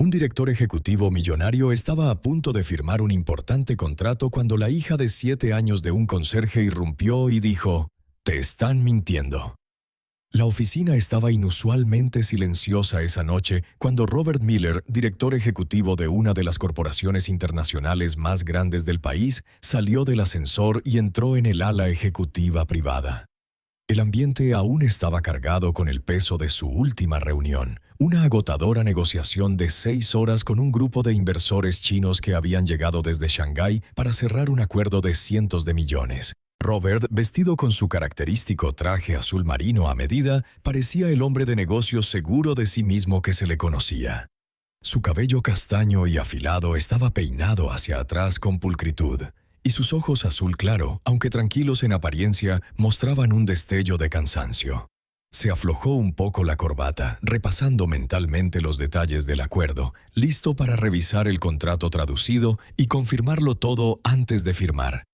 Un director ejecutivo millonario estaba a punto de firmar un importante contrato cuando la hija de 7 años de un conserje irrumpió y dijo: «Te están mintiendo». La oficina estaba inusualmente silenciosa esa noche cuando Robert Miller, director ejecutivo de una de las corporaciones internacionales más grandes del país, salió del ascensor y entró en el ala ejecutiva privada. El ambiente aún estaba cargado con el peso de su última reunión, una agotadora negociación de 6 horas con un grupo de inversores chinos que habían llegado desde Shanghái para cerrar un acuerdo de cientos de millones. Robert, vestido con su característico traje azul marino a medida, parecía el hombre de negocios seguro de sí mismo que se le conocía. Su cabello castaño y afilado estaba peinado hacia atrás con pulcritud, y sus ojos azul claro, aunque tranquilos en apariencia, mostraban un destello de cansancio. Se aflojó un poco la corbata, repasando mentalmente los detalles del acuerdo, listo para revisar el contrato traducido y confirmarlo todo antes de firmar.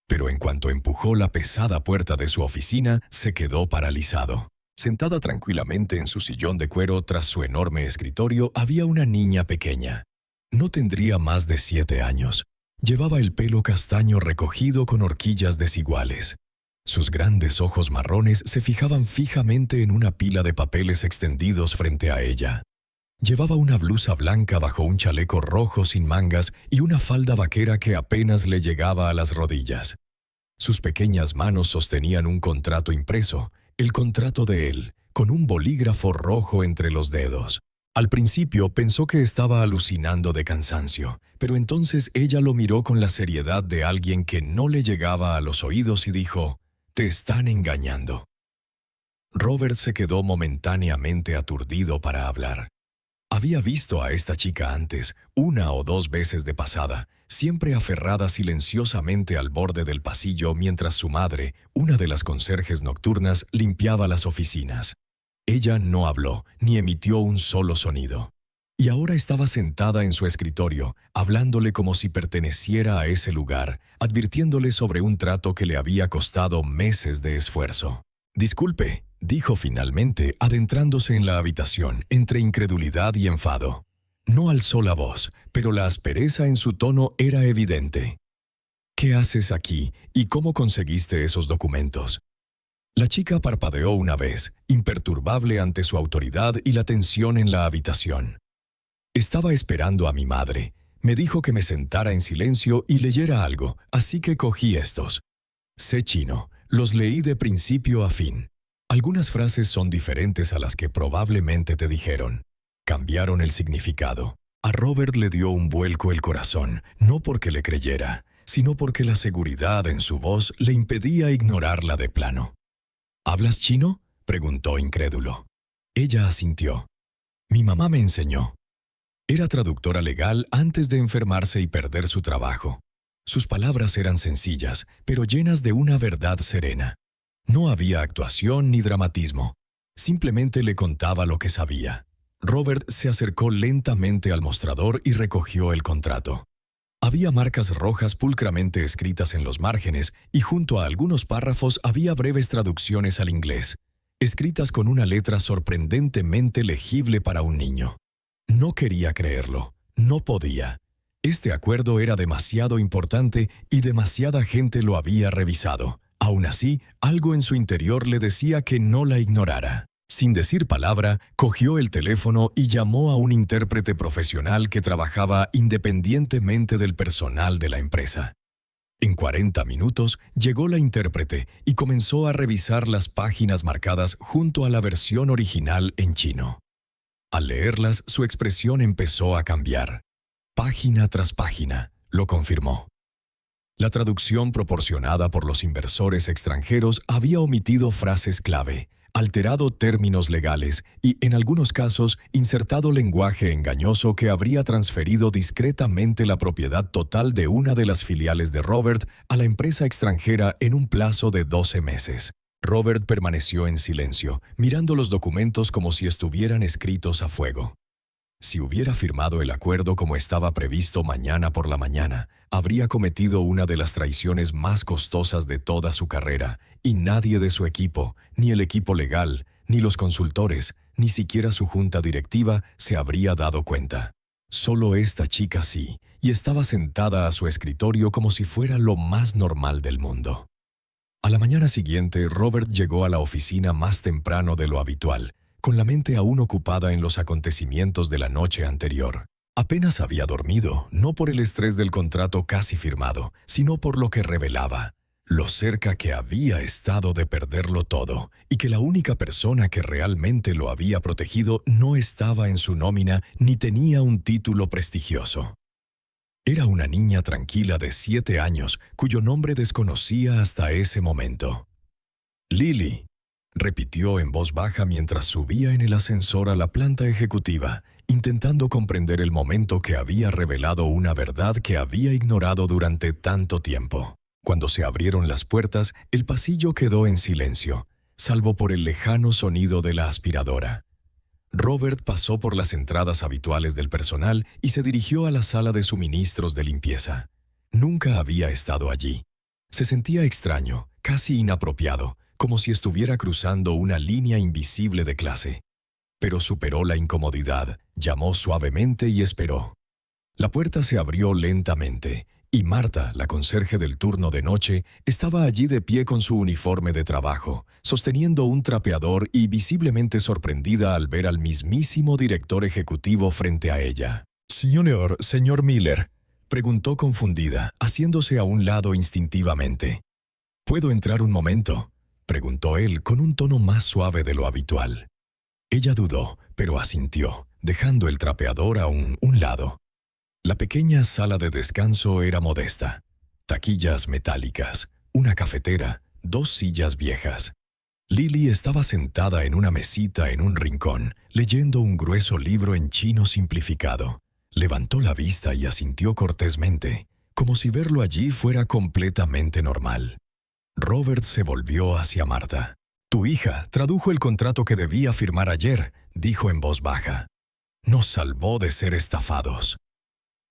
Pero en cuanto empujó la pesada puerta de su oficina, se quedó paralizado. Sentada tranquilamente en su sillón de cuero tras su enorme escritorio había una niña pequeña. No tendría más de 7 años. Llevaba el pelo castaño recogido con horquillas desiguales. Sus grandes ojos marrones se fijaban fijamente en una pila de papeles extendidos frente a ella. Llevaba una blusa blanca bajo un chaleco rojo sin mangas y una falda vaquera que apenas le llegaba a las rodillas. Sus pequeñas manos sostenían un contrato impreso, el contrato de él, con un bolígrafo rojo entre los dedos. Al principio pensó que estaba alucinando de cansancio, pero entonces ella lo miró con la seriedad de alguien que no le llegaba a los oídos y dijo: «Te están engañando». Robert se quedó momentáneamente aturdido para hablar. Había visto a esta chica antes, 1 o 2 veces de pasada, siempre aferrada silenciosamente al borde del pasillo mientras su madre, una de las conserjes nocturnas, limpiaba las oficinas. Ella no habló, ni emitió un solo sonido. Y ahora estaba sentada en su escritorio, hablándole como si perteneciera a ese lugar, advirtiéndole sobre un trato que le había costado meses de esfuerzo. «Disculpe», dijo finalmente, adentrándose en la habitación, entre incredulidad y enfado. No alzó la voz, pero la aspereza en su tono era evidente. «¿Qué haces aquí y cómo conseguiste esos documentos?». La chica parpadeó una vez, imperturbable ante su autoridad y la tensión en la habitación. «Estaba esperando a mi madre. Me dijo que me sentara en silencio y leyera algo, así que cogí estos. Sé chino, los leí de principio a fin. Algunas frases son diferentes a las que probablemente te dijeron. Cambiaron el significado». A Robert le dio un vuelco el corazón, no porque le creyera, sino porque la seguridad en su voz le impedía ignorarla de plano. «¿Hablas chino?», preguntó incrédulo. Ella asintió. «Mi mamá me enseñó». Era traductora legal antes de enfermarse y perder su trabajo. Sus palabras eran sencillas, pero llenas de una verdad serena. No había actuación ni dramatismo. Simplemente le contaba lo que sabía. Robert se acercó lentamente al mostrador y recogió el contrato. Había marcas rojas pulcramente escritas en los márgenes y junto a algunos párrafos había breves traducciones al inglés, escritas con una letra sorprendentemente legible para un niño. No quería creerlo. No podía. Este acuerdo era demasiado importante y demasiada gente lo había revisado. Aún así, algo en su interior le decía que no la ignorara. Sin decir palabra, cogió el teléfono y llamó a un intérprete profesional que trabajaba independientemente del personal de la empresa. En 40 minutos llegó la intérprete y comenzó a revisar las páginas marcadas junto a la versión original en chino. Al leerlas, su expresión empezó a cambiar. Página tras página, lo confirmó. La traducción proporcionada por los inversores extranjeros había omitido frases clave, alterado términos legales y, en algunos casos, insertado lenguaje engañoso que habría transferido discretamente la propiedad total de una de las filiales de Robert a la empresa extranjera en un plazo de 12 meses. Robert permaneció en silencio, mirando los documentos como si estuvieran escritos a fuego. Si hubiera firmado el acuerdo como estaba previsto mañana por la mañana, habría cometido una de las traiciones más costosas de toda su carrera, y nadie de su equipo, ni el equipo legal, ni los consultores, ni siquiera su junta directiva se habría dado cuenta. Solo esta chica sí, y estaba sentada a su escritorio como si fuera lo más normal del mundo. A la mañana siguiente, Robert llegó a la oficina más temprano de lo habitual, con la mente aún ocupada en los acontecimientos de la noche anterior. Apenas había dormido, no por el estrés del contrato casi firmado, sino por lo que revelaba, lo cerca que había estado de perderlo todo, y que la única persona que realmente lo había protegido no estaba en su nómina ni tenía un título prestigioso. Era una niña tranquila de 7 años, cuyo nombre desconocía hasta ese momento. «Lily», repitió en voz baja mientras subía en el ascensor a la planta ejecutiva, intentando comprender el momento que había revelado una verdad que había ignorado durante tanto tiempo. Cuando se abrieron las puertas, el pasillo quedó en silencio, salvo por el lejano sonido de la aspiradora. Robert pasó por las entradas habituales del personal y se dirigió a la sala de suministros de limpieza. Nunca había estado allí. Se sentía extraño, casi inapropiado, como si estuviera cruzando una línea invisible de clase. Pero superó la incomodidad, llamó suavemente y esperó. La puerta se abrió lentamente, y Marta, la conserje del turno de noche, estaba allí de pie con su uniforme de trabajo, sosteniendo un trapeador y visiblemente sorprendida al ver al mismísimo director ejecutivo frente a ella. «Señor Miller», preguntó confundida, haciéndose a un lado instintivamente. «¿Puedo entrar un momento?», preguntó él con un tono más suave de lo habitual. Ella dudó, pero asintió, dejando el trapeador a un lado. La pequeña sala de descanso era modesta. Taquillas metálicas, una cafetera, 2 sillas viejas. Lily estaba sentada en una mesita en un rincón, leyendo un grueso libro en chino simplificado. Levantó la vista y asintió cortésmente, como si verlo allí fuera completamente normal. Robert se volvió hacia Marta. «Tu hija tradujo el contrato que debía firmar ayer», dijo en voz baja. «Nos salvó de ser estafados».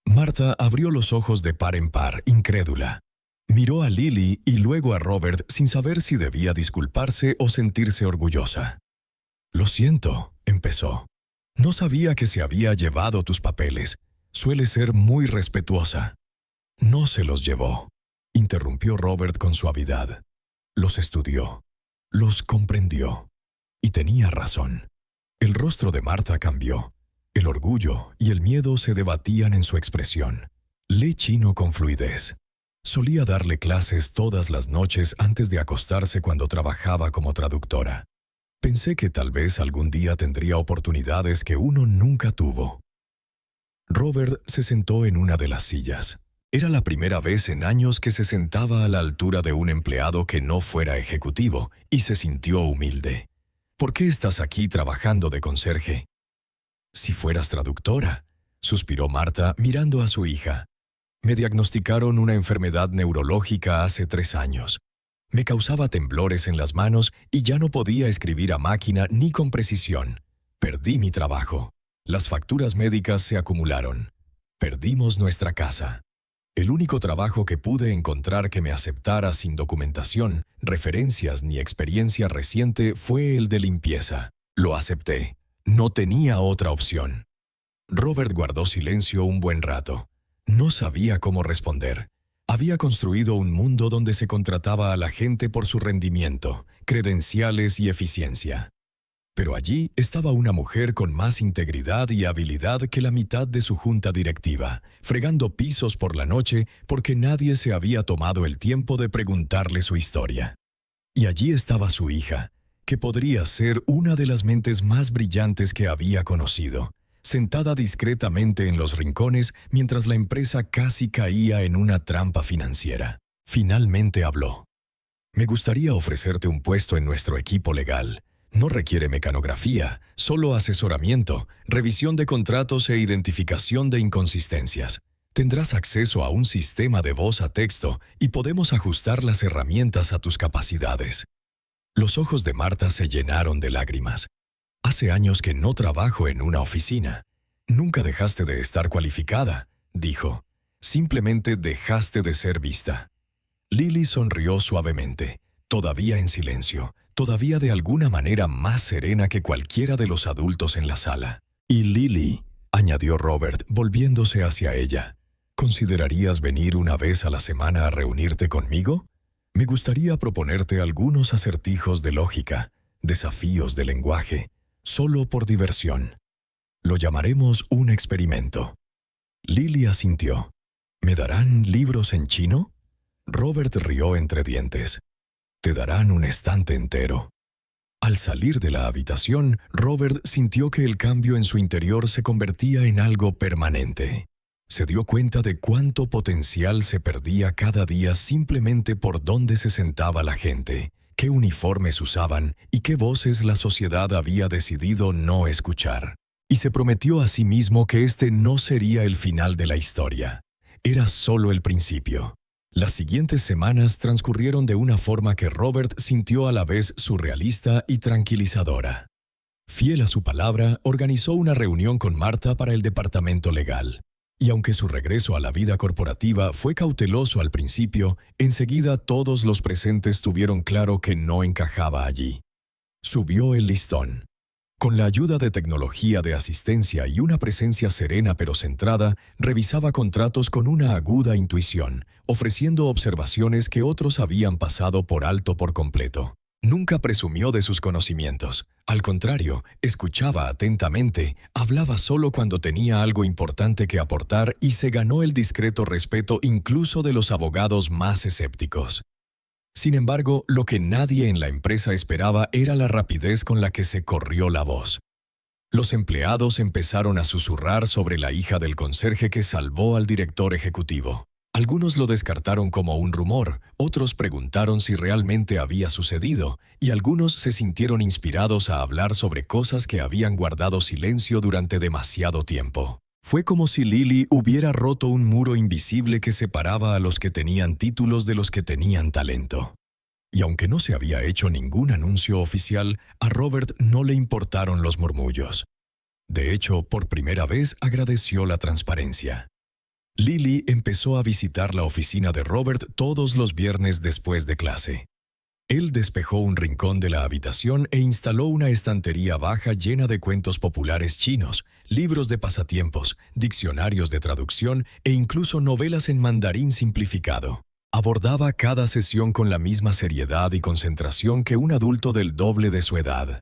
Marta abrió los ojos de par en par, incrédula. Miró a Lily y luego a Robert sin saber si debía disculparse o sentirse orgullosa. «Lo siento», empezó. «No sabía que se había llevado tus papeles. Suele ser muy respetuosa». «No se los llevó», interrumpió Robert con suavidad. «Los estudió. Los comprendió. Y tenía razón». El rostro de Marta cambió. El orgullo y el miedo se debatían en su expresión. Lee chino con fluidez. Solía darle clases todas las noches antes de acostarse cuando trabajaba como traductora. Pensé que tal vez algún día tendría oportunidades que uno nunca tuvo. Robert se sentó en una de las sillas. Era la primera vez en años que se sentaba a la altura de un empleado que no fuera ejecutivo, y se sintió humilde. «¿Por qué estás aquí trabajando de conserje?» «Si fueras traductora», suspiró Marta mirando a su hija. «Me diagnosticaron una enfermedad neurológica hace 3 años. Me causaba temblores en las manos y ya no podía escribir a máquina ni con precisión. Perdí mi trabajo. Las facturas médicas se acumularon. Perdimos nuestra casa. El único trabajo que pude encontrar que me aceptara sin documentación, referencias ni experiencia reciente fue el de limpieza. Lo acepté. No tenía otra opción». Robert guardó silencio un buen rato. No sabía cómo responder. Había construido un mundo donde se contrataba a la gente por su rendimiento, credenciales y eficiencia. Pero allí estaba una mujer con más integridad y habilidad que la mitad de su junta directiva, fregando pisos por la noche porque nadie se había tomado el tiempo de preguntarle su historia. Y allí estaba su hija, que podría ser una de las mentes más brillantes que había conocido, sentada discretamente en los rincones mientras la empresa casi caía en una trampa financiera. Finalmente habló. «Me gustaría ofrecerte un puesto en nuestro equipo legal. No requiere mecanografía, solo asesoramiento, revisión de contratos e identificación de inconsistencias. Tendrás acceso a un sistema de voz a texto y podemos ajustar las herramientas a tus capacidades». Los ojos de Marta se llenaron de lágrimas. «Hace años que no trabajo en una oficina». «Nunca dejaste de estar cualificada», dijo. «Simplemente dejaste de ser vista». Lily sonrió suavemente, todavía en silencio, todavía de alguna manera más serena que cualquiera de los adultos en la sala. «Y Lily», añadió Robert, volviéndose hacia ella. ¿Considerarías venir una vez a la semana a reunirte conmigo? Me gustaría proponerte algunos acertijos de lógica, desafíos de lenguaje, solo por diversión. Lo llamaremos un experimento. Lily asintió. ¿Me darán libros en chino? Robert rió entre dientes. Te darán un estante entero. Al salir de la habitación, Robert sintió que el cambio en su interior se convertía en algo permanente. Se dio cuenta de cuánto potencial se perdía cada día simplemente por dónde se sentaba la gente, qué uniformes usaban y qué voces la sociedad había decidido no escuchar. Y se prometió a sí mismo que este no sería el final de la historia. Era solo el principio. Las siguientes semanas transcurrieron de una forma que Robert sintió a la vez surrealista y tranquilizadora. Fiel a su palabra, organizó una reunión con Marta para el departamento legal. Y aunque su regreso a la vida corporativa fue cauteloso al principio, enseguida todos los presentes tuvieron claro que no encajaba allí. Subió el listón. Con la ayuda de tecnología de asistencia y una presencia serena pero centrada, revisaba contratos con una aguda intuición, ofreciendo observaciones que otros habían pasado por alto por completo. Nunca presumió de sus conocimientos. Al contrario, escuchaba atentamente, hablaba solo cuando tenía algo importante que aportar y se ganó el discreto respeto incluso de los abogados más escépticos. Sin embargo, lo que nadie en la empresa esperaba era la rapidez con la que se corrió la voz. Los empleados empezaron a susurrar sobre la hija del conserje que salvó al director ejecutivo. Algunos lo descartaron como un rumor, otros preguntaron si realmente había sucedido, y algunos se sintieron inspirados a hablar sobre cosas que habían guardado silencio durante demasiado tiempo. Fue como si Lily hubiera roto un muro invisible que separaba a los que tenían títulos de los que tenían talento. Y aunque no se había hecho ningún anuncio oficial, a Robert no le importaron los murmullos. De hecho, por primera vez agradeció la transparencia. Lily empezó a visitar la oficina de Robert todos los viernes después de clase. Él despejó un rincón de la habitación e instaló una estantería baja llena de cuentos populares chinos, libros de pasatiempos, diccionarios de traducción e incluso novelas en mandarín simplificado. Abordaba cada sesión con la misma seriedad y concentración que un adulto del doble de su edad.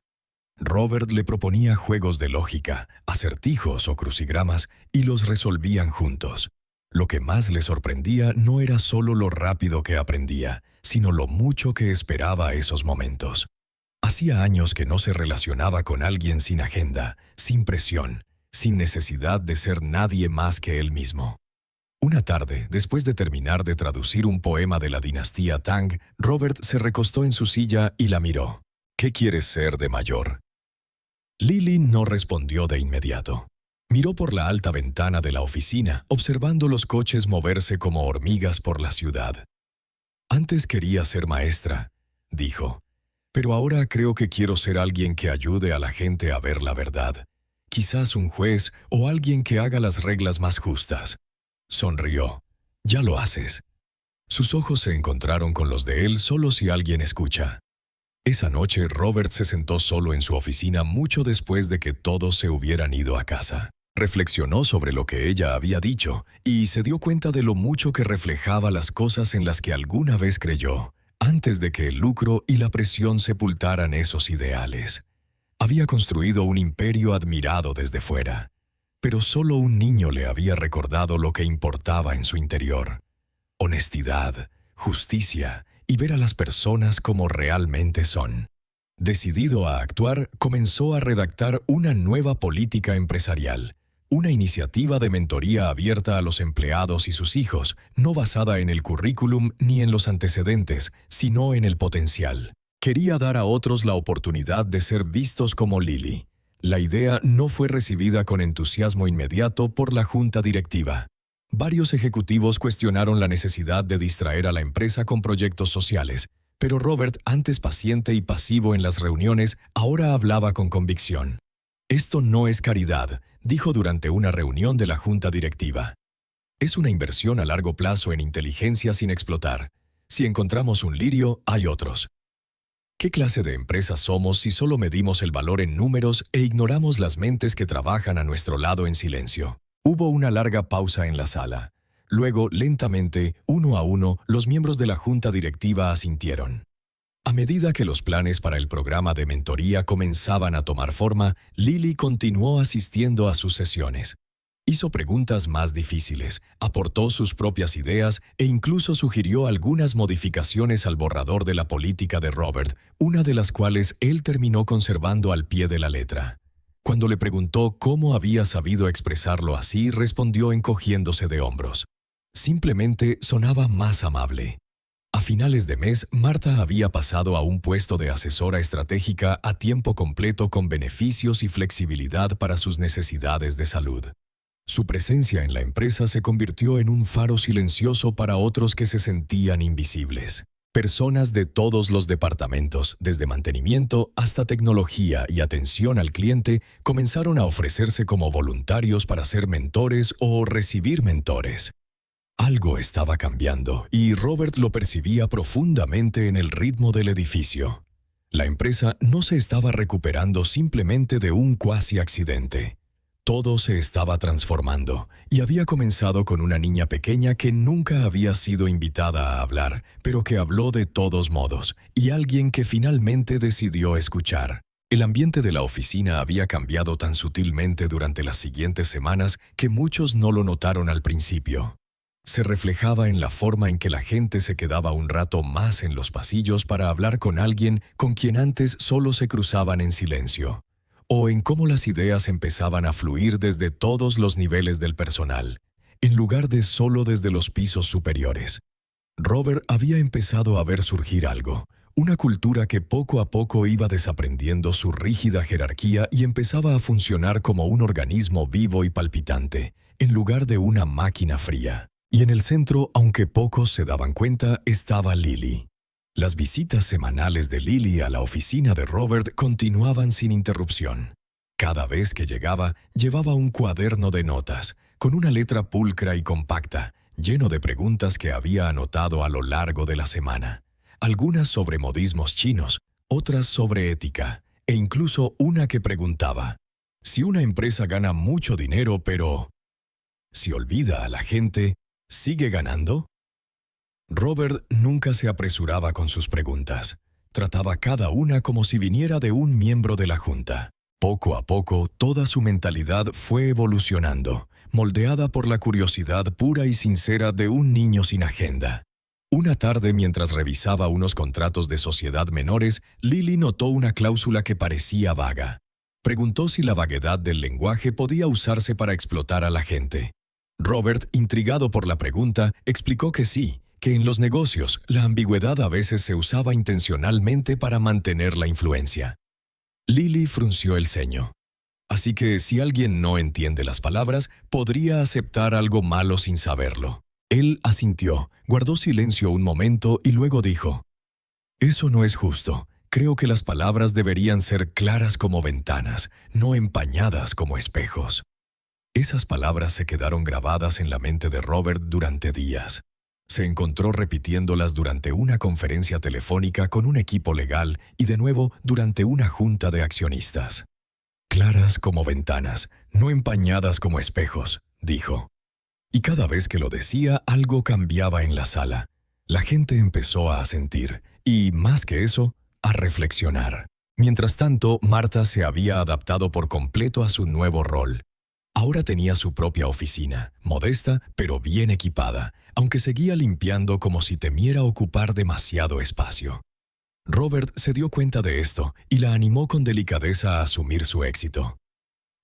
Robert le proponía juegos de lógica, acertijos o crucigramas y los resolvían juntos. Lo que más le sorprendía no era solo lo rápido que aprendía, sino lo mucho que esperaba esos momentos. Hacía años que no se relacionaba con alguien sin agenda, sin presión, sin necesidad de ser nadie más que él mismo. Una tarde, después de terminar de traducir un poema de la dinastía Tang, Robert se recostó en su silla y la miró. ¿Qué quieres ser de mayor? Lily no respondió de inmediato. Miró por la alta ventana de la oficina, observando los coches moverse como hormigas por la ciudad. Antes quería ser maestra, dijo, pero ahora creo que quiero ser alguien que ayude a la gente a ver la verdad. Quizás un juez o alguien que haga las reglas más justas. Sonrió. Ya lo haces. Sus ojos se encontraron con los de él solo si alguien escucha. Esa noche Robert se sentó solo en su oficina mucho después de que todos se hubieran ido a casa. Reflexionó sobre lo que ella había dicho y se dio cuenta de lo mucho que reflejaba las cosas en las que alguna vez creyó, antes de que el lucro y la presión sepultaran esos ideales. Había construido un imperio admirado desde fuera, pero solo un niño le había recordado lo que importaba en su interior: honestidad, justicia y ver a las personas como realmente son. Decidido a actuar, comenzó a redactar una nueva política empresarial, una iniciativa de mentoría abierta a los empleados y sus hijos, no basada en el currículum ni en los antecedentes, sino en el potencial. Quería dar a otros la oportunidad de ser vistos como Lily. La idea no fue recibida con entusiasmo inmediato por la junta directiva. Varios ejecutivos cuestionaron la necesidad de distraer a la empresa con proyectos sociales, pero Robert, antes paciente y pasivo en las reuniones, ahora hablaba con convicción. Esto no es caridad, dijo durante una reunión de la junta directiva. Es una inversión a largo plazo en inteligencia sin explotar. Si encontramos un lirio, hay otros. ¿Qué clase de empresa somos si solo medimos el valor en números e ignoramos las mentes que trabajan a nuestro lado en silencio? Hubo una larga pausa en la sala. Luego, lentamente, uno a uno, los miembros de la junta directiva asintieron. A medida que los planes para el programa de mentoría comenzaban a tomar forma, Lily continuó asistiendo a sus sesiones. Hizo preguntas más difíciles, aportó sus propias ideas e incluso sugirió algunas modificaciones al borrador de la política de Robert, una de las cuales él terminó conservando al pie de la letra. Cuando le preguntó cómo había sabido expresarlo así, respondió encogiéndose de hombros. Simplemente sonaba más amable. A finales de mes, Marta había pasado a un puesto de asesora estratégica a tiempo completo con beneficios y flexibilidad para sus necesidades de salud. Su presencia en la empresa se convirtió en un faro silencioso para otros que se sentían invisibles. Personas de todos los departamentos, desde mantenimiento hasta tecnología y atención al cliente, comenzaron a ofrecerse como voluntarios para ser mentores o recibir mentores. Algo estaba cambiando y Robert lo percibía profundamente en el ritmo del edificio. La empresa no se estaba recuperando simplemente de un cuasi accidente. Todo se estaba transformando y había comenzado con una niña pequeña que nunca había sido invitada a hablar, pero que habló de todos modos, y alguien que finalmente decidió escuchar. El ambiente de la oficina había cambiado tan sutilmente durante las siguientes semanas que muchos no lo notaron al principio. Se reflejaba en la forma en que la gente se quedaba un rato más en los pasillos para hablar con alguien con quien antes solo se cruzaban en silencio, o en cómo las ideas empezaban a fluir desde todos los niveles del personal, en lugar de solo desde los pisos superiores. Robert había empezado a ver surgir algo, una cultura que poco a poco iba desaprendiendo su rígida jerarquía y empezaba a funcionar como un organismo vivo y palpitante, en lugar de una máquina fría. Y en el centro, aunque pocos se daban cuenta, estaba Lily. Las visitas semanales de Lily a la oficina de Robert continuaban sin interrupción. Cada vez que llegaba, llevaba un cuaderno de notas, con una letra pulcra y compacta, lleno de preguntas que había anotado a lo largo de la semana. Algunas sobre modismos chinos, otras sobre ética, e incluso una que preguntaba: si una empresa gana mucho dinero, pero si olvida a la gente, ¿sigue ganando? Robert nunca se apresuraba con sus preguntas. Trataba cada una como si viniera de un miembro de la junta. Poco a poco, toda su mentalidad fue evolucionando, moldeada por la curiosidad pura y sincera de un niño sin agenda. Una tarde, mientras revisaba unos contratos de sociedad menores, Lily notó una cláusula que parecía vaga. Preguntó si la vaguedad del lenguaje podía usarse para explotar a la gente. Robert, intrigado por la pregunta, explicó que sí, que en los negocios la ambigüedad a veces se usaba intencionalmente para mantener la influencia. Lily frunció el ceño. Así que si alguien no entiende las palabras, podría aceptar algo malo sin saberlo. Él asintió, guardó silencio un momento y luego dijo: «Eso no es justo. Creo que las palabras deberían ser claras como ventanas, no empañadas como espejos». Esas palabras se quedaron grabadas en la mente de Robert durante días. Se encontró repitiéndolas durante una conferencia telefónica con un equipo legal y de nuevo durante una junta de accionistas. «Claras como ventanas, no empañadas como espejos», dijo. Y cada vez que lo decía, algo cambiaba en la sala. La gente empezó a asentir y, más que eso, a reflexionar. Mientras tanto, Marta se había adaptado por completo a su nuevo rol. Ahora tenía su propia oficina, modesta pero bien equipada, aunque seguía limpiando como si temiera ocupar demasiado espacio. Robert se dio cuenta de esto y la animó con delicadeza a asumir su éxito.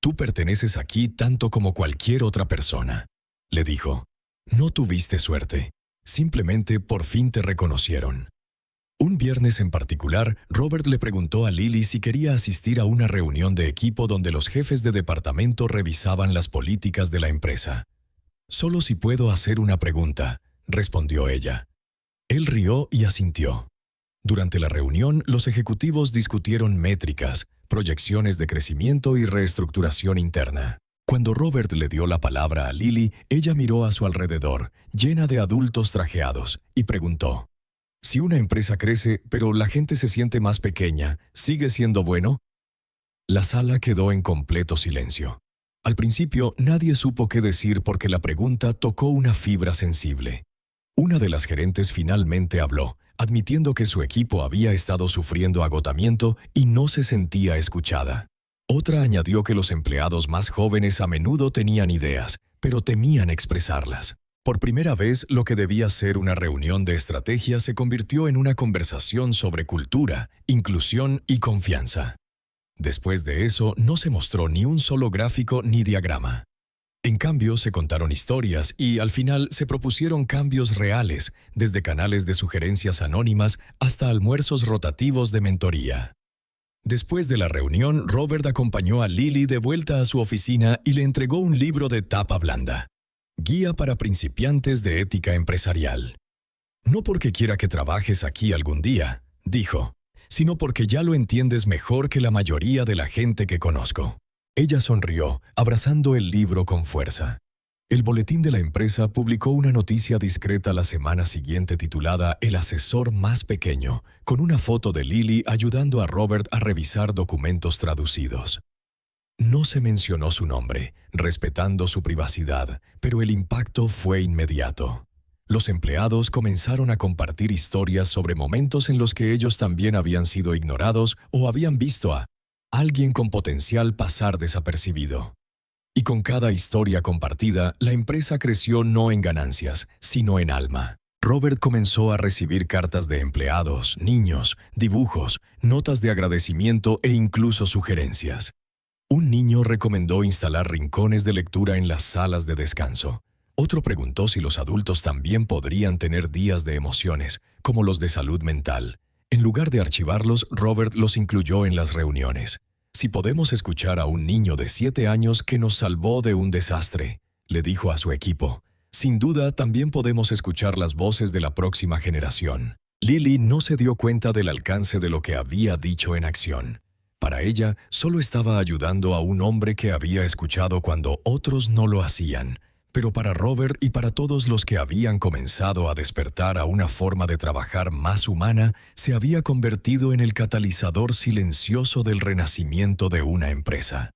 «Tú perteneces aquí tanto como cualquier otra persona», le dijo. «No tuviste suerte, simplemente por fin te reconocieron». Un viernes en particular, Robert le preguntó a Lily si quería asistir a una reunión de equipo donde los jefes de departamento revisaban las políticas de la empresa. «Solo si puedo hacer una pregunta», respondió ella. Él rió y asintió. Durante la reunión, los ejecutivos discutieron métricas, proyecciones de crecimiento y reestructuración interna. Cuando Robert le dio la palabra a Lily, ella miró a su alrededor, llena de adultos trajeados, y preguntó: Si una empresa crece, pero la gente se siente más pequeña, ¿sigue siendo bueno? La sala quedó en completo silencio. Al principio, nadie supo qué decir porque la pregunta tocó una fibra sensible. Una de las gerentes finalmente habló, admitiendo que su equipo había estado sufriendo agotamiento y no se sentía escuchada. Otra añadió que los empleados más jóvenes a menudo tenían ideas, pero temían expresarlas. Por primera vez, lo que debía ser una reunión de estrategia se convirtió en una conversación sobre cultura, inclusión y confianza. Después de eso, no se mostró ni un solo gráfico ni diagrama. En cambio, se contaron historias y, al final, se propusieron cambios reales, desde canales de sugerencias anónimas hasta almuerzos rotativos de mentoría. Después de la reunión, Robert acompañó a Lily de vuelta a su oficina y le entregó un libro de tapa blanda. Guía para principiantes de ética empresarial. No porque quiera que trabajes aquí algún día, dijo, sino porque ya lo entiendes mejor que la mayoría de la gente que conozco. Ella sonrió, abrazando el libro con fuerza. El boletín de la empresa publicó una noticia discreta la semana siguiente titulada El asesor más pequeño, con una foto de Lily ayudando a Robert a revisar documentos traducidos. No se mencionó su nombre, respetando su privacidad, pero el impacto fue inmediato. Los empleados comenzaron a compartir historias sobre momentos en los que ellos también habían sido ignorados o habían visto a alguien con potencial pasar desapercibido. Y con cada historia compartida, la empresa creció no en ganancias, sino en alma. Robert comenzó a recibir cartas de empleados, niños, dibujos, notas de agradecimiento e incluso sugerencias. Un niño recomendó instalar rincones de lectura en las salas de descanso. Otro preguntó si los adultos también podrían tener días de emociones, como los de salud mental. En lugar de archivarlos, Robert los incluyó en las reuniones. Si podemos escuchar a un niño de 7 años que nos salvó de un desastre, le dijo a su equipo, sin duda también podemos escuchar las voces de la próxima generación. Lily no se dio cuenta del alcance de lo que había dicho en acción. Para ella, solo estaba ayudando a un hombre que había escuchado cuando otros no lo hacían. Pero para Robert y para todos los que habían comenzado a despertar a una forma de trabajar más humana, se había convertido en el catalizador silencioso del renacimiento de una empresa.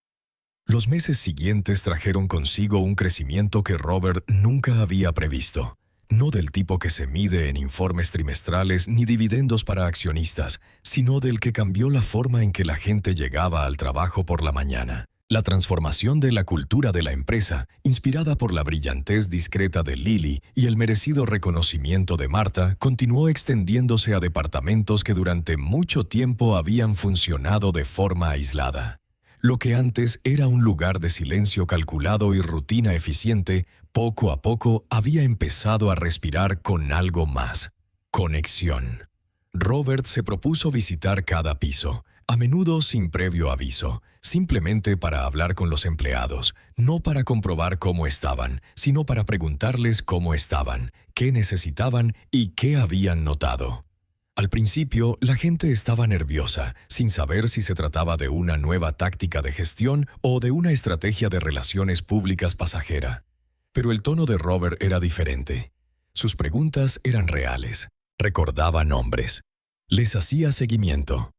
Los meses siguientes trajeron consigo un crecimiento que Robert nunca había previsto. No del tipo que se mide en informes trimestrales ni dividendos para accionistas, sino del que cambió la forma en que la gente llegaba al trabajo por la mañana. La transformación de la cultura de la empresa, inspirada por la brillantez discreta de Lily y el merecido reconocimiento de Marta, continuó extendiéndose a departamentos que durante mucho tiempo habían funcionado de forma aislada. Lo que antes era un lugar de silencio calculado y rutina eficiente, poco a poco había empezado a respirar con algo más: conexión. Robert se propuso visitar cada piso, a menudo sin previo aviso, simplemente para hablar con los empleados, no para comprobar cómo estaban, sino para preguntarles cómo estaban, qué necesitaban y qué habían notado. Al principio, la gente estaba nerviosa, sin saber si se trataba de una nueva táctica de gestión o de una estrategia de relaciones públicas pasajera. Pero el tono de Robert era diferente. Sus preguntas eran reales. Recordaba nombres. Les hacía seguimiento.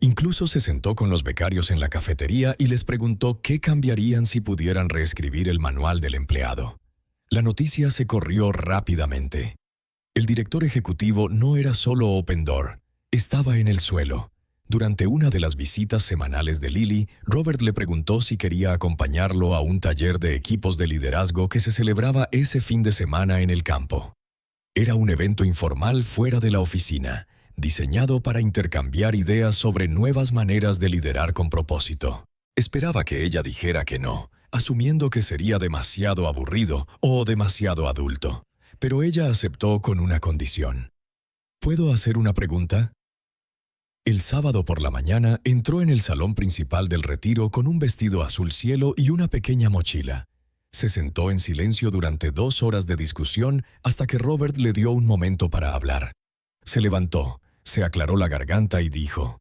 Incluso se sentó con los becarios en la cafetería y les preguntó qué cambiarían si pudieran reescribir el manual del empleado. La noticia se corrió rápidamente. El director ejecutivo no era solo Open Door, estaba en el suelo. Durante una de las visitas semanales de Lily, Robert le preguntó si quería acompañarlo a un taller de equipos de liderazgo que se celebraba ese fin de semana en el campo. Era un evento informal fuera de la oficina, diseñado para intercambiar ideas sobre nuevas maneras de liderar con propósito. Esperaba que ella dijera que no, asumiendo que sería demasiado aburrido o demasiado adulto. Pero ella aceptó con una condición. ¿Puedo hacer una pregunta? El sábado por la mañana entró en el salón principal del retiro con un vestido azul cielo y una pequeña mochila. Se sentó en silencio durante 2 horas de discusión hasta que Robert le dio un momento para hablar. Se levantó, se aclaró la garganta y dijo: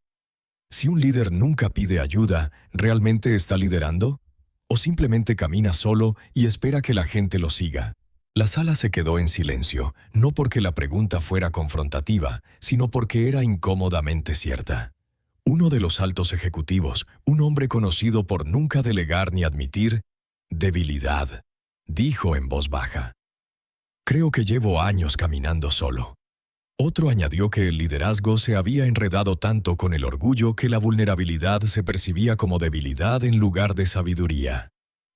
si un líder nunca pide ayuda, ¿realmente está liderando? ¿O simplemente camina solo y espera que la gente lo siga? La sala se quedó en silencio, no porque la pregunta fuera confrontativa, sino porque era incómodamente cierta. Uno de los altos ejecutivos, un hombre conocido por nunca delegar ni admitir debilidad, dijo en voz baja: «Creo que llevo años caminando solo». Otro añadió que el liderazgo se había enredado tanto con el orgullo que la vulnerabilidad se percibía como debilidad en lugar de sabiduría.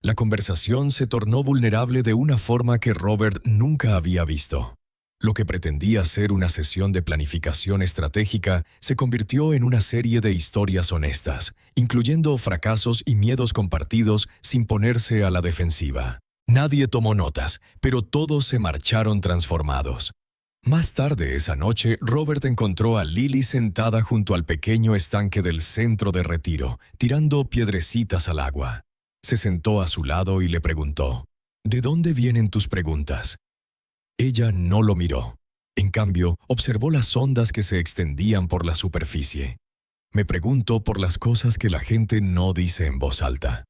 La conversación se tornó vulnerable de una forma que Robert nunca había visto. Lo que pretendía ser una sesión de planificación estratégica se convirtió en una serie de historias honestas, incluyendo fracasos y miedos compartidos sin ponerse a la defensiva. Nadie tomó notas, pero todos se marcharon transformados. Más tarde esa noche, Robert encontró a Lily sentada junto al pequeño estanque del centro de retiro, tirando piedrecitas al agua. Se sentó a su lado y le preguntó: «¿De dónde vienen tus preguntas?». Ella no lo miró. En cambio, observó las ondas que se extendían por la superficie. «Me pregunto por las cosas que la gente no dice en voz alta.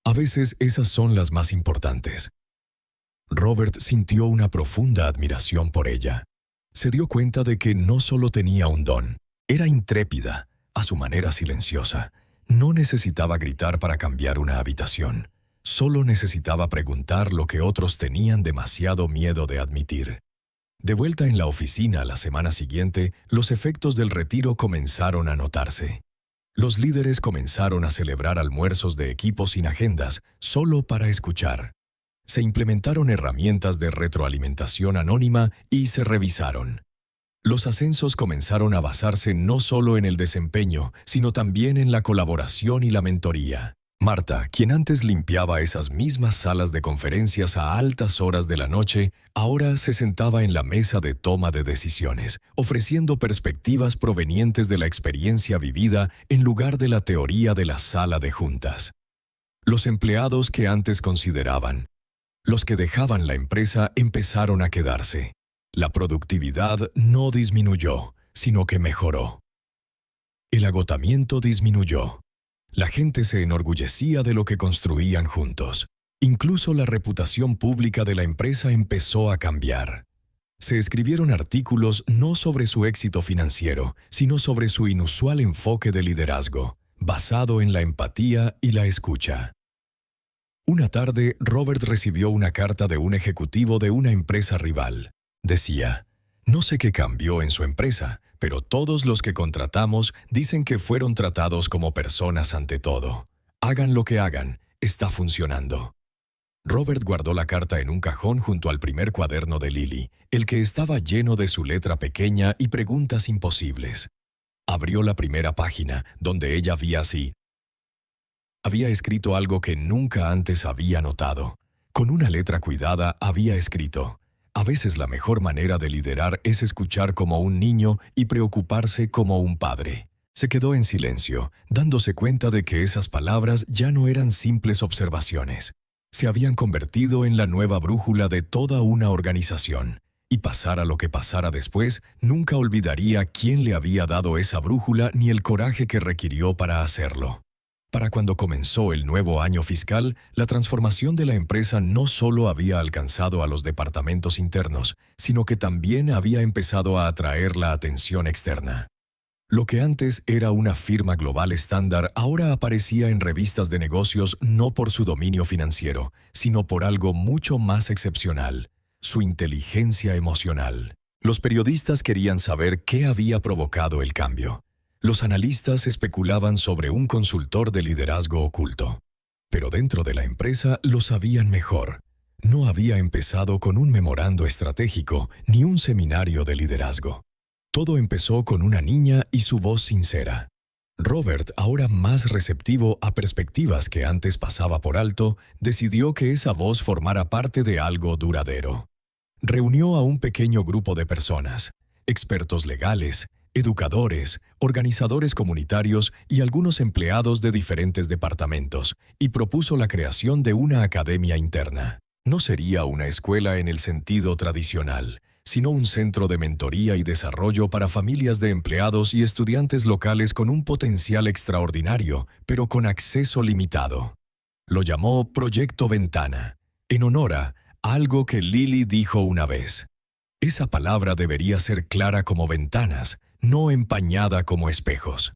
A veces esas son las más importantes». Robert sintió una profunda admiración por ella. Se dio cuenta de que no solo tenía un don, era intrépida, a su manera silenciosa. No necesitaba gritar para cambiar una habitación. Solo necesitaba preguntar lo que otros tenían demasiado miedo de admitir. De vuelta en la oficina la semana siguiente, los efectos del retiro comenzaron a notarse. Los líderes comenzaron a celebrar almuerzos de equipo sin agendas, solo para escuchar. Se implementaron herramientas de retroalimentación anónima y se revisaron. Los ascensos comenzaron a basarse no solo en el desempeño, sino también en la colaboración y la mentoría. Marta, quien antes limpiaba esas mismas salas de conferencias a altas horas de la noche, ahora se sentaba en la mesa de toma de decisiones, ofreciendo perspectivas provenientes de la experiencia vivida en lugar de la teoría de la sala de juntas. Los empleados que antes consideraban, los que dejaban la empresa empezaron a quedarse. La productividad no disminuyó, sino que mejoró. El agotamiento disminuyó. La gente se enorgullecía de lo que construían juntos. Incluso la reputación pública de la empresa empezó a cambiar. Se escribieron artículos no sobre su éxito financiero, sino sobre su inusual enfoque de liderazgo, basado en la empatía y la escucha. Una tarde, Robert recibió una carta de un ejecutivo de una empresa rival. Decía: «No sé qué cambió en su empresa, pero todos los que contratamos dicen que fueron tratados como personas ante todo. Hagan lo que hagan, está funcionando». Robert guardó la carta en un cajón junto al primer cuaderno de Lily, el que estaba lleno de su letra pequeña y preguntas imposibles. Abrió la primera página, donde ella había escrito algo que nunca antes había notado. Con una letra cuidada había escrito: «A veces la mejor manera de liderar es escuchar como un niño y preocuparse como un padre». Se quedó en silencio, dándose cuenta de que esas palabras ya no eran simples observaciones. Se habían convertido en la nueva brújula de toda una organización. Y pasara lo que pasara después, nunca olvidaría quién le había dado esa brújula ni el coraje que requirió para hacerlo. Para cuando comenzó el nuevo año fiscal, la transformación de la empresa no solo había alcanzado a los departamentos internos, sino que también había empezado a atraer la atención externa. Lo que antes era una firma global estándar ahora aparecía en revistas de negocios no por su dominio financiero, sino por algo mucho más excepcional: su inteligencia emocional. Los periodistas querían saber qué había provocado el cambio. Los analistas especulaban sobre un consultor de liderazgo oculto. Pero dentro de la empresa lo sabían mejor. No había empezado con un memorando estratégico ni un seminario de liderazgo. Todo empezó con una niña y su voz sincera. Robert, ahora más receptivo a perspectivas que antes pasaba por alto, decidió que esa voz formara parte de algo duradero. Reunió a un pequeño grupo de personas, expertos legales, educadores, organizadores comunitarios y algunos empleados de diferentes departamentos, y propuso la creación de una academia interna. No sería una escuela en el sentido tradicional, sino un centro de mentoría y desarrollo para familias de empleados y estudiantes locales con un potencial extraordinario, pero con acceso limitado. Lo llamó Proyecto Ventana, en honor a algo que Lily dijo una vez. Esa palabra debería ser clara como ventanas, no empañada como espejos.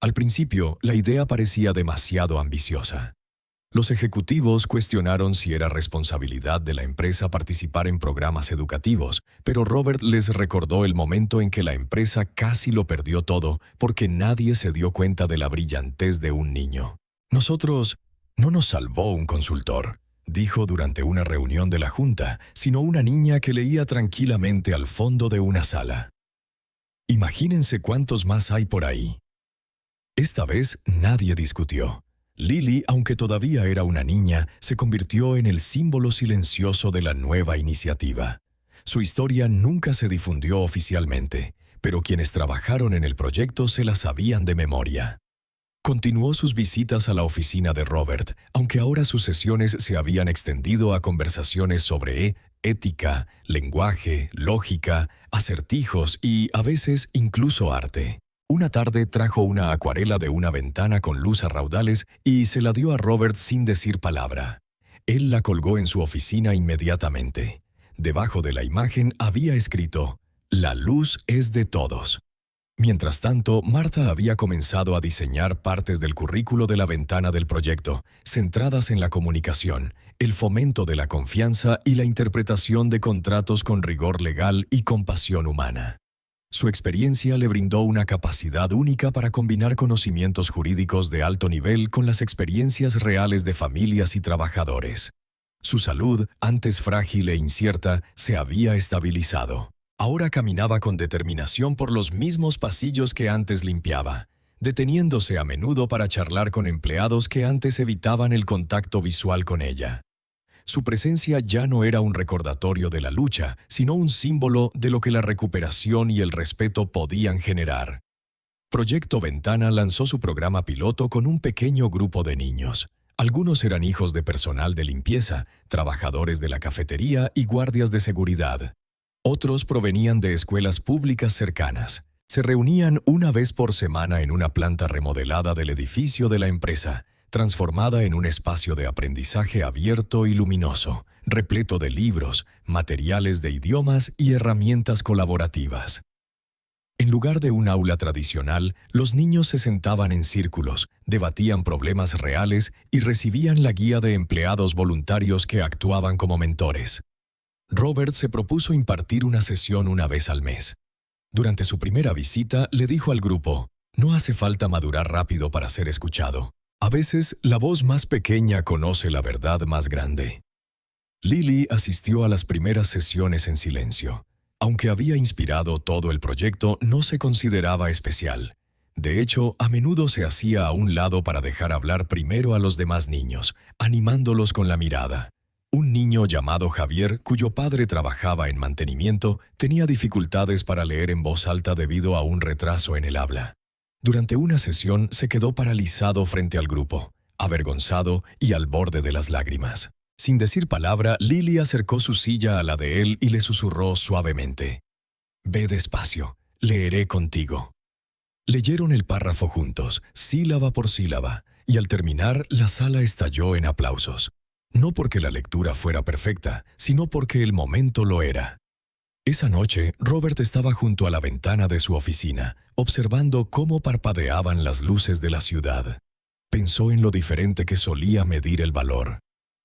Al principio, la idea parecía demasiado ambiciosa. Los ejecutivos cuestionaron si era responsabilidad de la empresa participar en programas educativos, pero Robert les recordó el momento en que la empresa casi lo perdió todo porque nadie se dio cuenta de la brillantez de un niño. Nosotros no nos salvó un consultor, dijo durante una reunión de la junta, sino una niña que leía tranquilamente al fondo de una sala. Imagínense cuántos más hay por ahí. Esta vez nadie discutió. Lily, aunque todavía era una niña, se convirtió en el símbolo silencioso de la nueva iniciativa. Su historia nunca se difundió oficialmente, pero quienes trabajaron en el proyecto se la sabían de memoria. Continuó sus visitas a la oficina de Robert, aunque ahora sus sesiones se habían extendido a conversaciones sobre ética, lenguaje, lógica, acertijos y, a veces, incluso arte. Una tarde trajo una acuarela de una ventana con luz a raudales y se la dio a Robert sin decir palabra. Él la colgó en su oficina inmediatamente. Debajo de la imagen había escrito: «La luz es de todos». Mientras tanto, Martha había comenzado a diseñar partes del currículo de la ventana del proyecto, centradas en la comunicación, el fomento de la confianza y la interpretación de contratos con rigor legal y compasión humana. Su experiencia le brindó una capacidad única para combinar conocimientos jurídicos de alto nivel con las experiencias reales de familias y trabajadores. Su salud, antes frágil e incierta, se había estabilizado. Ahora caminaba con determinación por los mismos pasillos que antes limpiaba, deteniéndose a menudo para charlar con empleados que antes evitaban el contacto visual con ella. Su presencia ya no era un recordatorio de la lucha, sino un símbolo de lo que la recuperación y el respeto podían generar. Proyecto Ventana lanzó su programa piloto con un pequeño grupo de niños. Algunos eran hijos de personal de limpieza, trabajadores de la cafetería y guardias de seguridad. Otros provenían de escuelas públicas cercanas. Se reunían una vez por semana en una planta remodelada del edificio de la empresa, transformada en un espacio de aprendizaje abierto y luminoso, repleto de libros, materiales de idiomas y herramientas colaborativas. En lugar de un aula tradicional, los niños se sentaban en círculos, debatían problemas reales y recibían la guía de empleados voluntarios que actuaban como mentores. Robert se propuso impartir una sesión una vez al mes. Durante su primera visita, le dijo al grupo: «No hace falta madurar rápido para ser escuchado. A veces, la voz más pequeña conoce la verdad más grande». Lily asistió a las primeras sesiones en silencio. Aunque había inspirado todo el proyecto, no se consideraba especial. De hecho, a menudo se hacía a un lado para dejar hablar primero a los demás niños, animándolos con la mirada. Un niño llamado Javier, cuyo padre trabajaba en mantenimiento, tenía dificultades para leer en voz alta debido a un retraso en el habla. Durante una sesión se quedó paralizado frente al grupo, avergonzado y al borde de las lágrimas. Sin decir palabra, Lily acercó su silla a la de él y le susurró suavemente: «Ve despacio, leeré contigo». Leyeron el párrafo juntos, sílaba por sílaba, y al terminar, la sala estalló en aplausos. No porque la lectura fuera perfecta, sino porque el momento lo era. Esa noche, Robert estaba junto a la ventana de su oficina, observando cómo parpadeaban las luces de la ciudad. Pensó en lo diferente que solía medir el valor.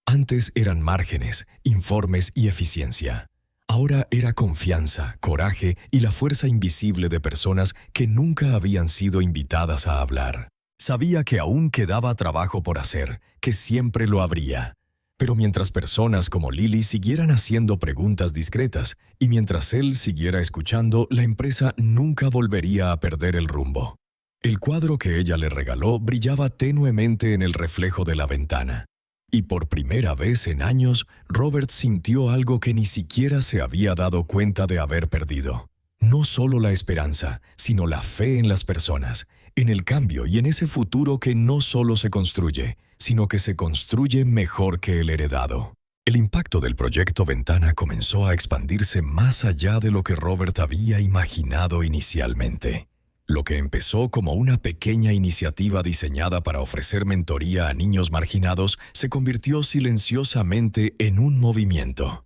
Antes eran márgenes, informes y eficiencia. Ahora era confianza, coraje y la fuerza invisible de personas que nunca habían sido invitadas a hablar. Sabía que aún quedaba trabajo por hacer, que siempre lo habría. Pero mientras personas como Lily siguieran haciendo preguntas discretas y mientras él siguiera escuchando, la empresa nunca volvería a perder el rumbo. El cuadro que ella le regaló brillaba tenuemente en el reflejo de la ventana. Y por primera vez en años, Robert sintió algo que ni siquiera se había dado cuenta de haber perdido. No solo la esperanza, sino la fe en las personas, en el cambio y en ese futuro que no solo se construye, sino que se construye mejor que el heredado. El impacto del proyecto Ventana comenzó a expandirse más allá de lo que Robert había imaginado inicialmente. Lo que empezó como una pequeña iniciativa diseñada para ofrecer mentoría a niños marginados se convirtió silenciosamente en un movimiento.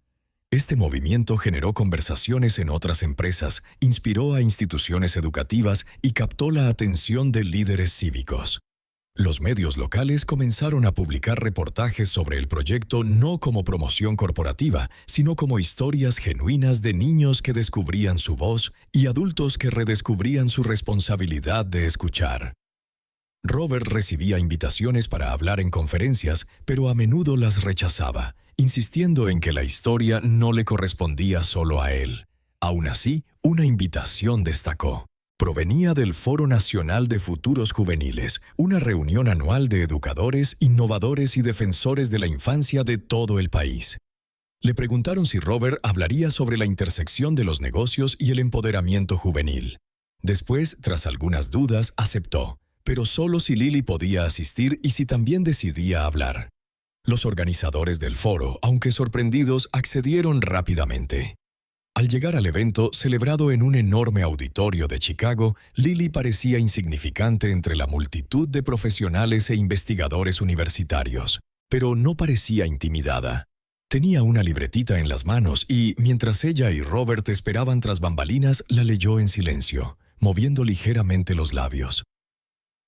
Este movimiento generó conversaciones en otras empresas, inspiró a instituciones educativas y captó la atención de líderes cívicos. Los medios locales comenzaron a publicar reportajes sobre el proyecto no como promoción corporativa, sino como historias genuinas de niños que descubrían su voz y adultos que redescubrían su responsabilidad de escuchar. Robert recibía invitaciones para hablar en conferencias, pero a menudo las rechazaba, insistiendo en que la historia no le correspondía solo a él. Aún así, una invitación destacó. Provenía del Foro Nacional de Futuros Juveniles, una reunión anual de educadores, innovadores y defensores de la infancia de todo el país. Le preguntaron si Robert hablaría sobre la intersección de los negocios y el empoderamiento juvenil. Después, tras algunas dudas, aceptó, pero solo si Lily podía asistir y si también decidía hablar. Los organizadores del foro, aunque sorprendidos, accedieron rápidamente. Al llegar al evento, celebrado en un enorme auditorio de Chicago, Lily parecía insignificante entre la multitud de profesionales e investigadores universitarios, pero no parecía intimidada. Tenía una libretita en las manos y, mientras ella y Robert esperaban tras bambalinas, la leyó en silencio, moviendo ligeramente los labios.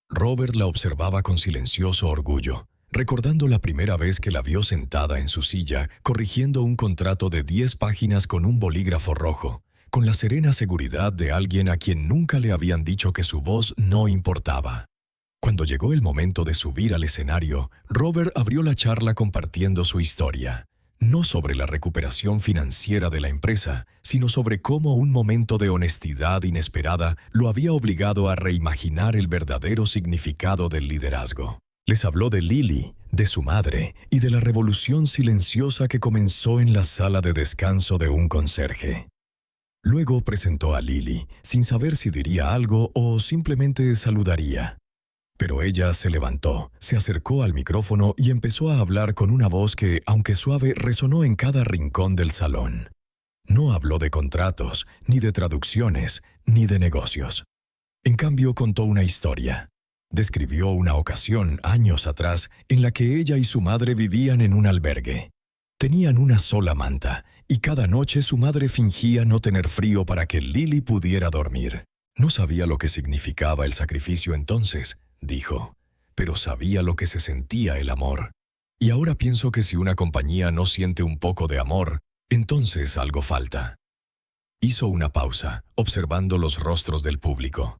Robert la observaba con silencioso orgullo, recordando la primera vez que la vio sentada en su silla, corrigiendo un contrato de 10 páginas con un bolígrafo rojo, con la serena seguridad de alguien a quien nunca le habían dicho que su voz no importaba. Cuando llegó el momento de subir al escenario, Robert abrió la charla compartiendo su historia, no sobre la recuperación financiera de la empresa, sino sobre cómo un momento de honestidad inesperada lo había obligado a reimaginar el verdadero significado del liderazgo. Les habló de Lily, de su madre y de la revolución silenciosa que comenzó en la sala de descanso de un conserje. Luego presentó a Lily, sin saber si diría algo o simplemente saludaría. Pero ella se levantó, se acercó al micrófono y empezó a hablar con una voz que, aunque suave, resonó en cada rincón del salón. No habló de contratos, ni de traducciones, ni de negocios. En cambio, contó una historia. Describió una ocasión, años atrás, en la que ella y su madre vivían en un albergue. Tenían una sola manta, y cada noche su madre fingía no tener frío para que Lily pudiera dormir. No sabía lo que significaba el sacrificio entonces, dijo, pero sabía lo que se sentía el amor. Y ahora pienso que si una compañía no siente un poco de amor, entonces algo falta. Hizo una pausa, observando los rostros del público.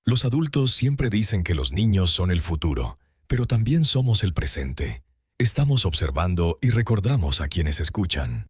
Los adultos siempre dicen que los niños son el futuro, pero también somos el presente. Estamos observando y recordamos a quienes escuchan.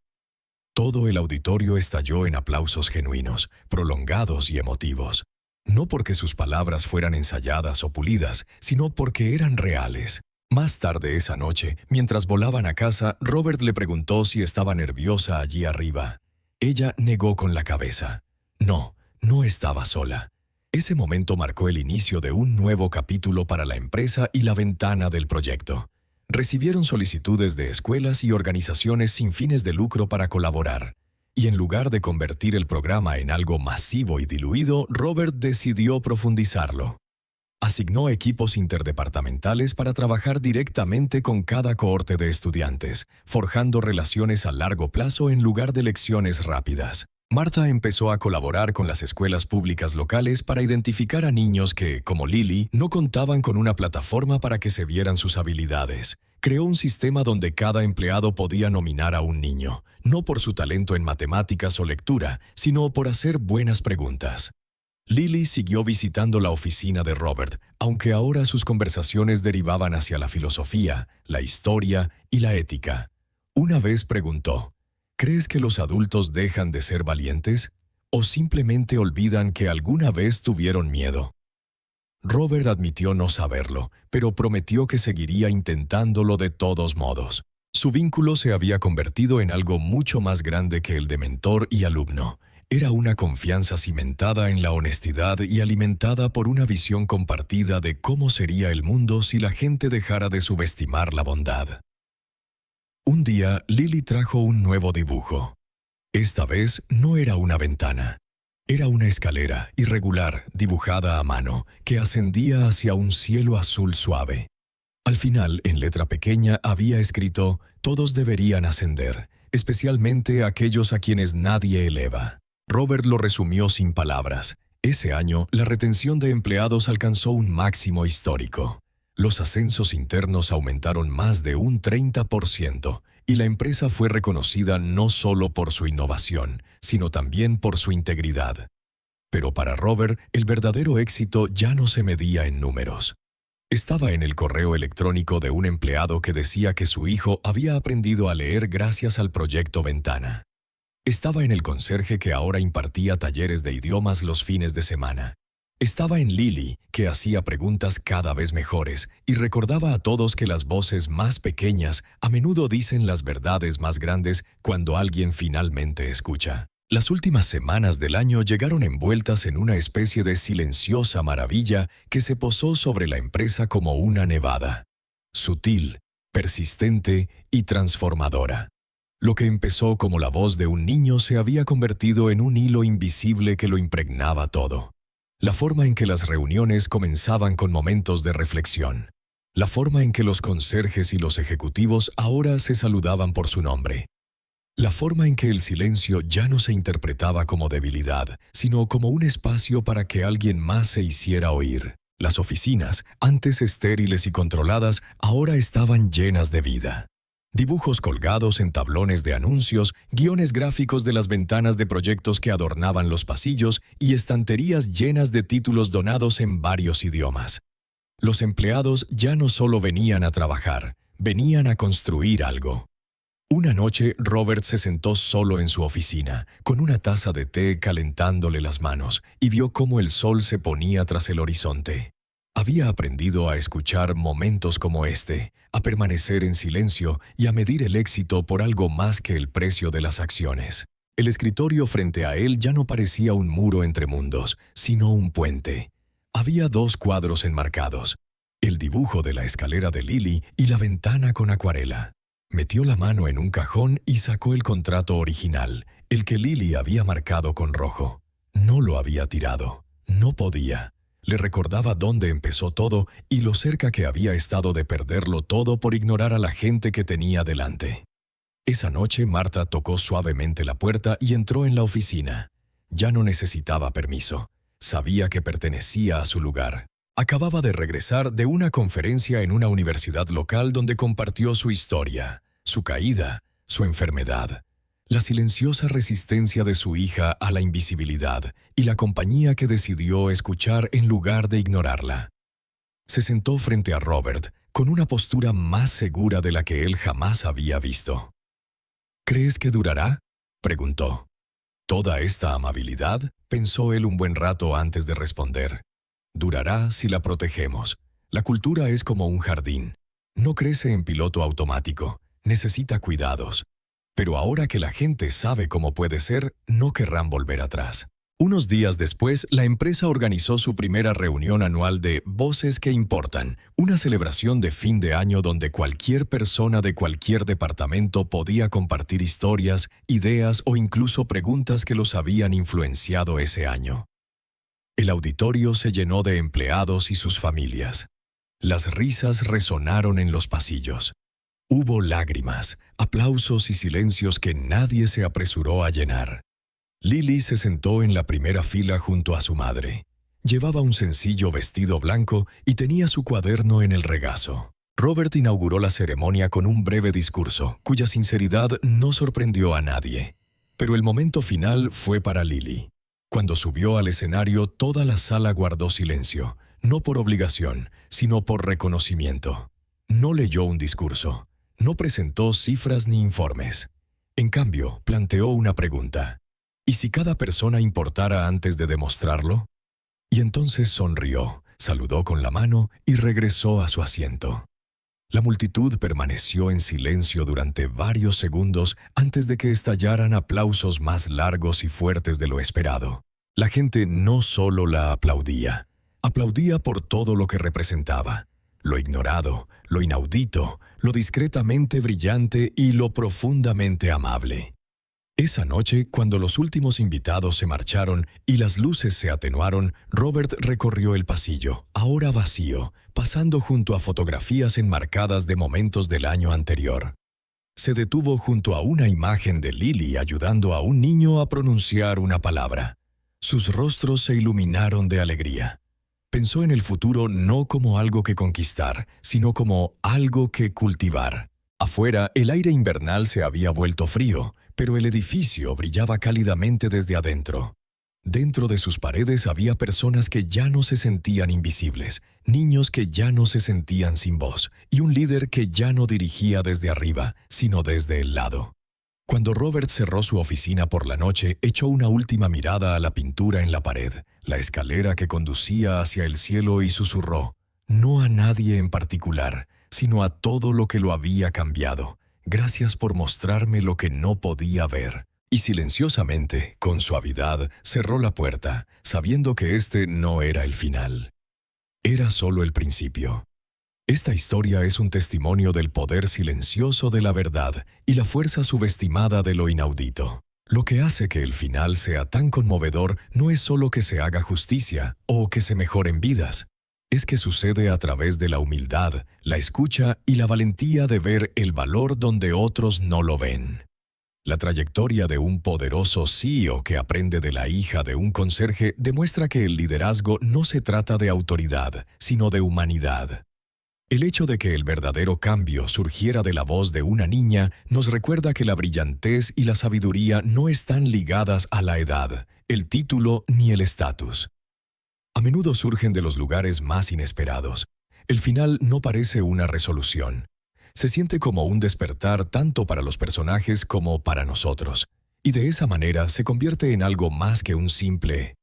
Todo el auditorio estalló en aplausos genuinos, prolongados y emotivos. No porque sus palabras fueran ensayadas o pulidas, sino porque eran reales. Más tarde esa noche, mientras volaban a casa, Robert le preguntó si estaba nerviosa allí arriba. Ella negó con la cabeza. No, no estaba sola. Ese momento marcó el inicio de un nuevo capítulo para la empresa y la ventana del proyecto. Recibieron solicitudes de escuelas y organizaciones sin fines de lucro para colaborar. Y en lugar de convertir el programa en algo masivo y diluido, Robert decidió profundizarlo. Asignó equipos interdepartamentales para trabajar directamente con cada cohorte de estudiantes, forjando relaciones a largo plazo en lugar de lecciones rápidas. Martha empezó a colaborar con las escuelas públicas locales para identificar a niños que, como Lily, no contaban con una plataforma para que se vieran sus habilidades. Creó un sistema donde cada empleado podía nominar a un niño, no por su talento en matemáticas o lectura, sino por hacer buenas preguntas. Lily siguió visitando la oficina de Robert, aunque ahora sus conversaciones derivaban hacia la filosofía, la historia y la ética. Una vez preguntó, ¿crees que los adultos dejan de ser valientes? ¿O simplemente olvidan que alguna vez tuvieron miedo? Robert admitió no saberlo, pero prometió que seguiría intentándolo de todos modos. Su vínculo se había convertido en algo mucho más grande que el de mentor y alumno. Era una confianza cimentada en la honestidad y alimentada por una visión compartida de cómo sería el mundo si la gente dejara de subestimar la bondad. Un día, Lily trajo un nuevo dibujo. Esta vez no era una ventana. Era una escalera irregular, dibujada a mano, que ascendía hacia un cielo azul suave. Al final, en letra pequeña, había escrito: «Todos deberían ascender, especialmente aquellos a quienes nadie eleva». Robert lo resumió sin palabras. Ese año, la retención de empleados alcanzó un máximo histórico. Los ascensos internos aumentaron más de un 30%, y la empresa fue reconocida no solo por su innovación, sino también por su integridad. Pero para Robert, el verdadero éxito ya no se medía en números. Estaba en el correo electrónico de un empleado que decía que su hijo había aprendido a leer gracias al proyecto Ventana. Estaba en el conserje que ahora impartía talleres de idiomas los fines de semana. Estaba en Lily, que hacía preguntas cada vez mejores y recordaba a todos que las voces más pequeñas a menudo dicen las verdades más grandes cuando alguien finalmente escucha. Las últimas semanas del año llegaron envueltas en una especie de silenciosa maravilla que se posó sobre la empresa como una nevada. Sutil, persistente y transformadora. Lo que empezó como la voz de un niño se había convertido en un hilo invisible que lo impregnaba todo. La forma en que las reuniones comenzaban con momentos de reflexión. La forma en que los conserjes y los ejecutivos ahora se saludaban por su nombre. La forma en que el silencio ya no se interpretaba como debilidad, sino como un espacio para que alguien más se hiciera oír. Las oficinas, antes estériles y controladas, ahora estaban llenas de vida. Dibujos colgados en tablones de anuncios, guiones gráficos de las ventanas de proyectos que adornaban los pasillos y estanterías llenas de títulos donados en varios idiomas. Los empleados ya no solo venían a trabajar, venían a construir algo. Una noche, Robert se sentó solo en su oficina, con una taza de té calentándole las manos, y vio cómo el sol se ponía tras el horizonte. Había aprendido a escuchar momentos como este, a permanecer en silencio y a medir el éxito por algo más que el precio de las acciones. El escritorio frente a él ya no parecía un muro entre mundos, sino un puente. Había dos cuadros enmarcados, el dibujo de la escalera de Lily y la ventana con acuarela. Metió la mano en un cajón y sacó el contrato original, el que Lily había marcado con rojo. No lo había tirado. No podía. Le recordaba dónde empezó todo y lo cerca que había estado de perderlo todo por ignorar a la gente que tenía delante. Esa noche Marta tocó suavemente la puerta y entró en la oficina. Ya no necesitaba permiso. Sabía que pertenecía a su lugar. Acababa de regresar de una conferencia en una universidad local donde compartió su historia, su caída, su enfermedad, la silenciosa resistencia de su hija a la invisibilidad y la compañía que decidió escuchar en lugar de ignorarla. Se sentó frente a Robert con una postura más segura de la que él jamás había visto. «¿Crees que durará?», preguntó. «Toda esta amabilidad», pensó él un buen rato antes de responder. «Durará si la protegemos. La cultura es como un jardín. No crece en piloto automático. Necesita cuidados. Pero ahora que la gente sabe cómo puede ser, no querrán volver atrás». Unos días después, la empresa organizó su primera reunión anual de Voces que Importan, una celebración de fin de año donde cualquier persona de cualquier departamento podía compartir historias, ideas o incluso preguntas que los habían influenciado ese año. El auditorio se llenó de empleados y sus familias. Las risas resonaron en los pasillos. Hubo lágrimas, aplausos y silencios que nadie se apresuró a llenar. Lily se sentó en la primera fila junto a su madre. Llevaba un sencillo vestido blanco y tenía su cuaderno en el regazo. Robert inauguró la ceremonia con un breve discurso, cuya sinceridad no sorprendió a nadie. Pero el momento final fue para Lily. Cuando subió al escenario, toda la sala guardó silencio, no por obligación, sino por reconocimiento. No leyó un discurso, no presentó cifras ni informes. En cambio, planteó una pregunta. ¿Y si cada persona importara antes de demostrarlo? Y entonces sonrió, saludó con la mano y regresó a su asiento. La multitud permaneció en silencio durante varios segundos antes de que estallaran aplausos más largos y fuertes de lo esperado. La gente no solo la aplaudía por todo lo que representaba, lo ignorado, lo inaudito, lo discretamente brillante y lo profundamente amable. Esa noche, cuando los últimos invitados se marcharon y las luces se atenuaron, Robert recorrió el pasillo, ahora vacío, pasando junto a fotografías enmarcadas de momentos del año anterior. Se detuvo junto a una imagen de Lily ayudando a un niño a pronunciar una palabra. Sus rostros se iluminaron de alegría. Pensó en el futuro no como algo que conquistar, sino como algo que cultivar. Afuera, el aire invernal se había vuelto frío, pero el edificio brillaba cálidamente desde adentro. Dentro de sus paredes había personas que ya no se sentían invisibles, niños que ya no se sentían sin voz, y un líder que ya no dirigía desde arriba, sino desde el lado. Cuando Robert cerró su oficina por la noche, echó una última mirada a la pintura en la pared, la escalera que conducía hacia el cielo y susurró, no a nadie en particular, sino a todo lo que lo había cambiado. Gracias por mostrarme lo que no podía ver. Y silenciosamente, con suavidad, cerró la puerta, sabiendo que este no era el final. Era solo el principio. Esta historia es un testimonio del poder silencioso de la verdad y la fuerza subestimada de lo inaudito. Lo que hace que el final sea tan conmovedor no es solo que se haga justicia o que se mejoren vidas. Es que sucede a través de la humildad, la escucha y la valentía de ver el valor donde otros no lo ven. La trayectoria de un poderoso CEO que aprende de la hija de un conserje demuestra que el liderazgo no se trata de autoridad, sino de humanidad. El hecho de que el verdadero cambio surgiera de la voz de una niña nos recuerda que la brillantez y la sabiduría no están ligadas a la edad, el título ni el estatus. A menudo surgen de los lugares más inesperados. El final no parece una resolución. Se siente como un despertar tanto para los personajes como para nosotros, y de esa manera se convierte en algo más que un simple